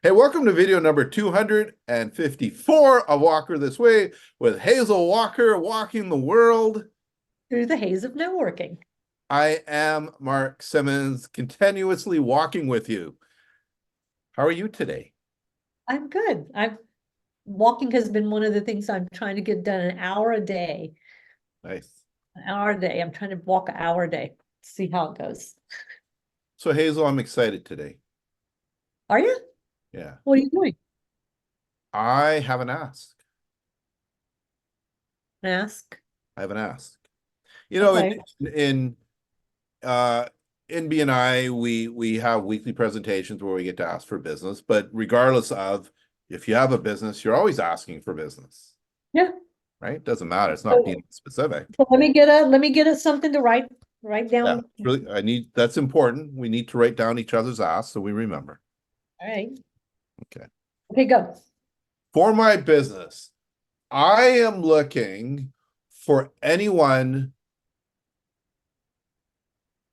Hey, welcome to video number 254 of Walker This Way with Hazel Walker walking the world. Through the haze of networking. I am Mark Simmons, continuously walking with you. How are you today? I'm good. Walking has been one of the things I'm trying to get done an hour a day. Nice. An hour a day. I'm trying to walk an hour a day. See how it goes. So, Hazel, I'm excited today. Are you? Yeah. What are you doing? I have an ask. Ask. I have an ask. You know, Okay. in uh in BNI, we have weekly presentations where we get to ask for business, but regardless of if you have a business, you're always asking for business, Yeah. right? Doesn't matter. It's not So, being specific. so let me get us something to write Yeah, down. it's really, that's important. We need to write down each other's asks so we remember. All right. Okay. Okay, go. For my business, I am looking for anyone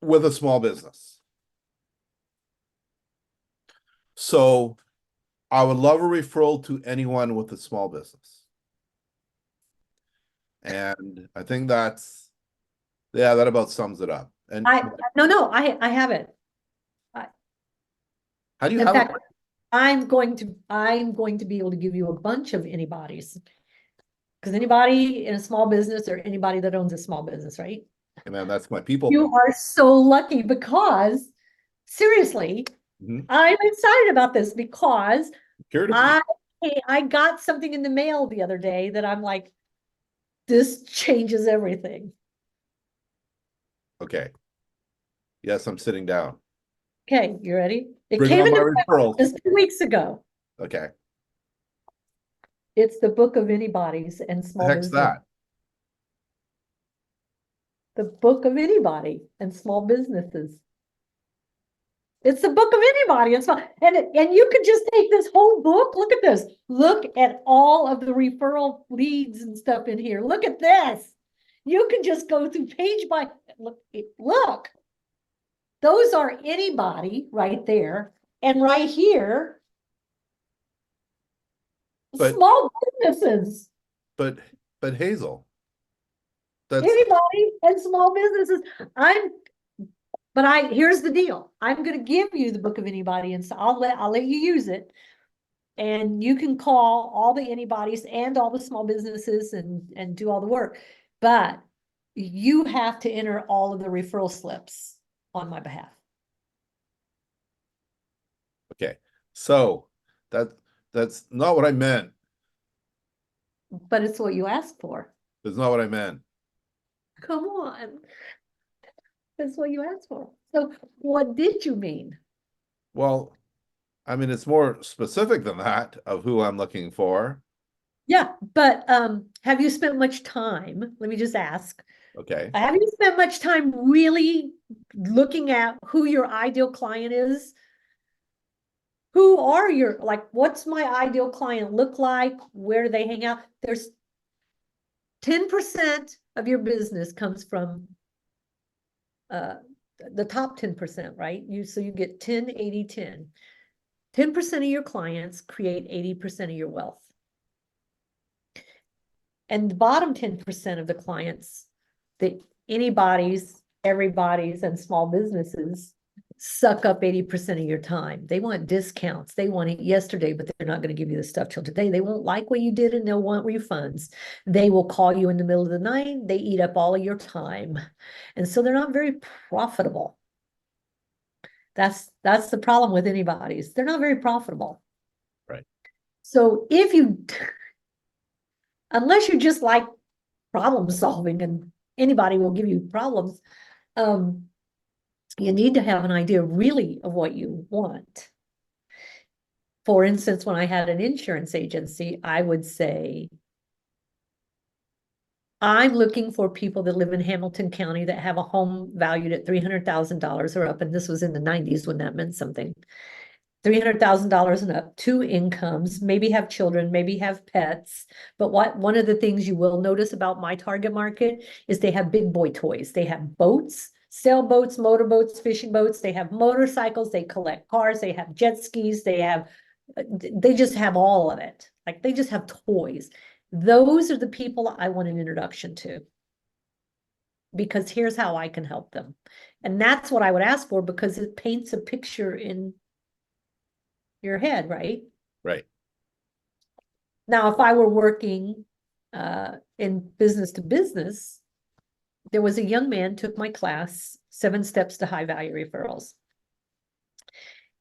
with a small business. So I would love a referral to anyone with a small business. And I think that about sums it up. And I have it. I, how do you in have it? fact, I'm going to be able to give you a bunch of anybody's. Because anybody in a small business or anybody that owns a small business, right? And then that's my people. You are so lucky because seriously, Mhm. I'm excited about this because Here to be. I I got something in the mail the other day that I'm like, this changes everything. Okay. Yes, I'm sitting down. Okay, you ready? It Bring came on in my the mail referrals. just 2 weeks ago. Okay. It's the book of anybody's and The small heck's business. that? The book of anybody and small businesses. It's the book of anybody. It's fine. And you could just take this whole book. Look at this. Look at all of the referral leads and stuff in here. Look at this. You can just go through page by look. Those are anybody right there. And right here, But small businesses. but but Hazel, that's Anybody and small businesses. Here's the deal. I'm gonna give you the book of anybody, and so I'll let you use it. And you can call all the anybody's and all the small businesses and do all the work. But you have to enter all of the referral slips on my behalf. okay. So that that's not what I meant. But it's what you asked for. That's not what I meant. Come on. That's what you asked for. So what did you mean? Well, I mean, it's more specific than that of who I'm looking for. Yeah, but have you spent much time? Let me just ask. Okay. Have you spent much time really looking at who your ideal client is? Who are your, like, what's my ideal client look like? Where do they hang out? There's 10% of your business comes from uh the top 10%, right? So you get 10, 80, 10. 10% of your clients create 80% of your wealth. And the bottom 10% of the clients, the anybody's, everybody's, and small businesses suck up 80% of your time. They want discounts. They want it yesterday, but they're not going to give you the stuff till today. They won't like what you did and they'll want refunds. They will call you in the middle of the night. They eat up all of your time. And so they're not very profitable. That's the problem with anybody's. They're not very profitable. Right. So unless you just like problem solving and anybody will give you problems, you need to have an idea really of what you want. For instance, when I had an insurance agency, I would say, I'm looking for people that live in Hamilton County that have a home valued at $300,000 or up. And this was in the 90s when that meant something. $300,000 and up, 2 incomes, maybe have children, maybe have pets. But one of the things you will notice about my target market is they have big boy toys. They have boats, sailboats, motorboats, fishing boats. They have motorcycles. They collect cars. They have jet skis. They have They just have all of it. Like they just have toys. Those are the people I want an introduction to. Because here's how I can help them. And that's what I would ask for because it paints a picture in your head, right? Right. Now, if I were working in business to business, there was a young man took my class, 7 Steps to High Value Referrals.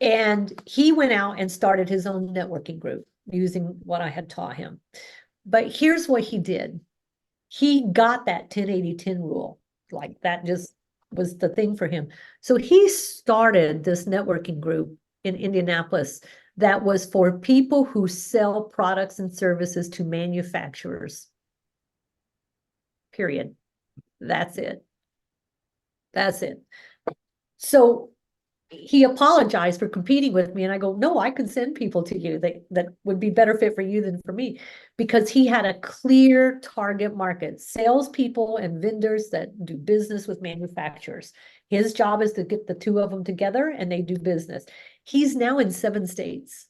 And he went out and started his own networking group using what I had taught him. But here's what he did. He got that 10-80-10 rule. Like that just was the thing for him. So he started this networking group in Indianapolis that was for people who sell products and services to manufacturers. Period. That's it. That's it. So he apologized for competing with me. And I go, no, I can send people to you that would be better fit for you than for me, because he had a clear target market, salespeople and vendors that do business with manufacturers. His job is to get the two of them together and they do business. He's now in 7 states.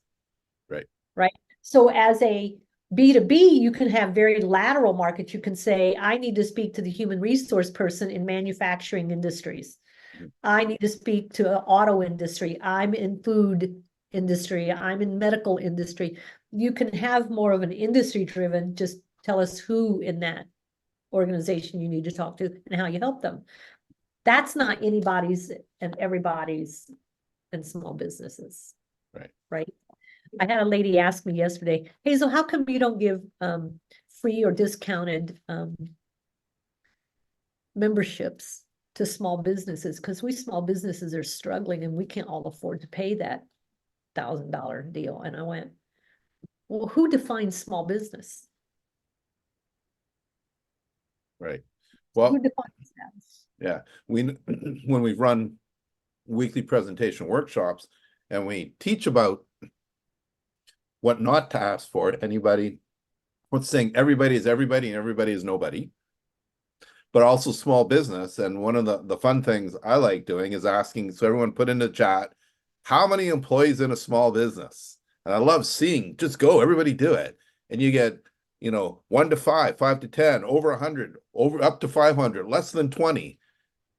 Right. Right. So as a B2B, you can have very lateral markets. You can say, I need to speak to the human resource person in manufacturing industries. I need to speak to an auto industry. I'm in food industry. I'm in medical industry. You can have more of an industry driven, just tell us who in that organization you need to talk to and how you help them. That's not anybody's and everybody's in small businesses. Right. Right. I had a lady ask me yesterday, Hazel, how come you don't give free or discounted memberships to small businesses? Because we small businesses are struggling and we can't all afford to pay that $1,000 deal. And I went, well, who defines small business? Right. Who Well, defines that? yeah, when we've run weekly presentation workshops and we teach about what not to ask for anybody, what's saying everybody is everybody and everybody is nobody, but also small business. And one of the fun things I like doing is asking, so everyone put in the chat, how many employees in a small business? And I love seeing, just go, everybody do it. And you get, 1 to 5, 5 to 10, over 100, over up to 500, less than 20.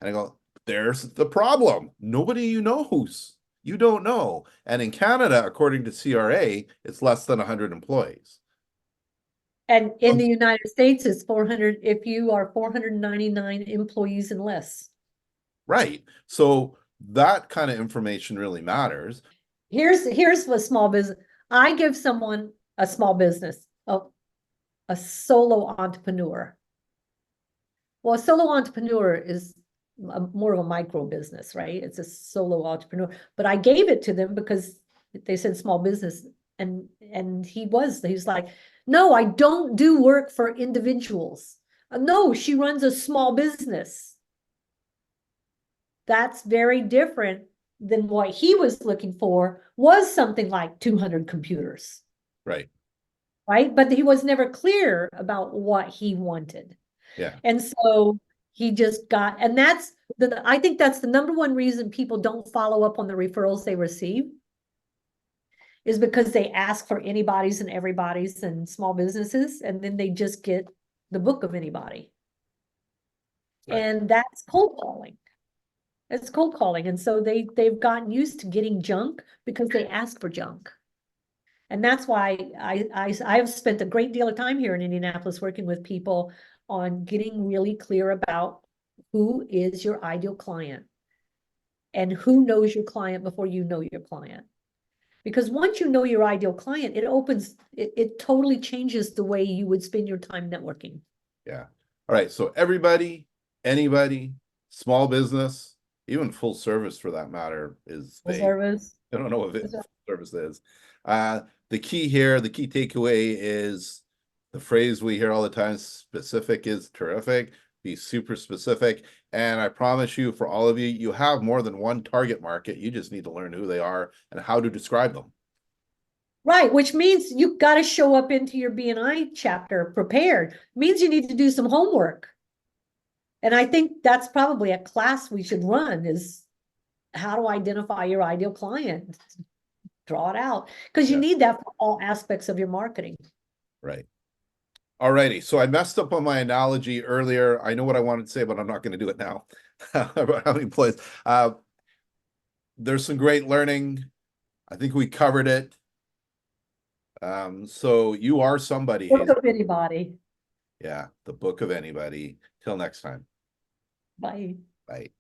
And I go, there's the problem. Nobody you don't know. And in Canada, according to CRA, it's less than 100 employees. And in the United States, it's 400, if you are 499 employees and less. Right. So that kind of information really matters. Here's what small business, I give someone a small business, a solo entrepreneur. Well, a solo entrepreneur is more of a micro business, right? It's a solo entrepreneur, but I gave it to them because they said small business, and he was like, no, I don't do work for individuals. No, she runs a small business. That's very different than what he was looking for, was something like 200 computers. Right. Right. But he was never clear about what he wanted. Yeah. And so he just got, and I think that's the number one reason people don't follow up on the referrals they receive, is because they ask for anybody's and everybody's and small businesses, and then they just get the book of anybody. Right. And that's cold calling. It's cold calling. And so they've gotten used to getting junk because they ask for junk. And that's why I've spent a great deal of time here in Indianapolis working with people on getting really clear about who is your ideal client and who knows your client before you know your client. Because once you know your ideal client, it totally changes the way you would spend your time networking. Yeah. All right. So everybody, anybody, small business, even full service for that matter, is vague. Service. I don't know what full service is. The key here, the key takeaway is the phrase we hear all the time, specific is terrific. Be super specific. And I promise you, for all of you, you have more than one target market. You just need to learn who they are and how to describe them. Right, which means you've got to show up into your BNI chapter prepared. It means you need to do some homework. And I think that's probably a class we should run, is how to identify your ideal client. draw it out, because you Yeah. need that for all aspects of your marketing. Right. Alrighty, so I messed up on my analogy earlier. I know what I wanted to say, but I'm not going to do it now. About how many employees? There's some great learning. I think we covered it. So you are somebody, Book Hazel. of anybody. Yeah, the book of anybody. Till next time. Bye. Bye.